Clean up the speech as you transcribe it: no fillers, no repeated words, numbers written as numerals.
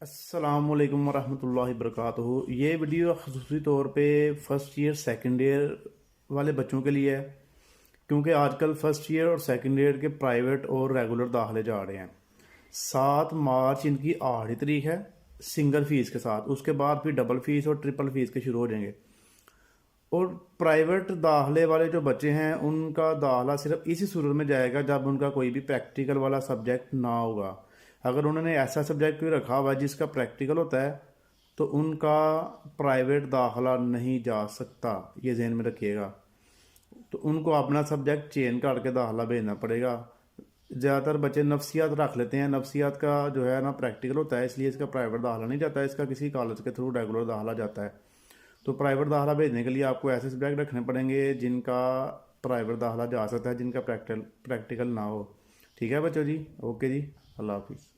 अस्सलामुअलैकुम वरहमतुल्लाहि वबरकातुहू। ये वीडियो ख़ुसूसी तौर पे फ़र्स्ट ईयर सेकंड ईयर वाले बच्चों के लिए है, क्योंकि आजकल फ़र्स्ट ईयर और सेकंड ईयर के प्राइवेट और रेगुलर दाखिले जा रहे हैं। 7 मार्च इनकी आखिरी तारीख है सिंगल फ़ीस के साथ। उसके बाद फिर डबल फ़ीस और ट्रिपल फ़ीस के शुरू हो जाएंगे। और प्राइवेट दाखिले वाले जो बच्चे हैं उनका दाखिला सिर्फ इसी सूरत में जाएगा जब उनका कोई भी प्रैक्टिकल वाला सब्जेक्ट ना होगा। अगर उन्होंने ऐसा सब्जेक्ट कोई रखा हुआ है जिसका प्रैक्टिकल होता है तो उनका प्राइवेट दाखिला नहीं जा सकता, ये जहन में रखिएगा। तो उनको अपना सब्जेक्ट चेंज करके दाखिला भेजना पड़ेगा। ज़्यादातर बच्चे नफ्सियात रख लेते हैं, नफ्सियात का जो है ना प्रैक्टिकल होता है, इसलिए इसका प्राइवेट दाखिला नहीं जाता है, इसका किसी कॉलेज के थ्रू रेगुलर दाखिला जाता है। तो प्राइवेट दाखिला भेजने के लिए आपको ऐसे सब्जेक्ट रखने पड़ेंगे जिनका प्राइवेट दाखिला जा सकता है, जिनका प्रैक्टिकल ना हो। ठीक है बच्चों जी, ओके जी, अल्लाह हाफिज़।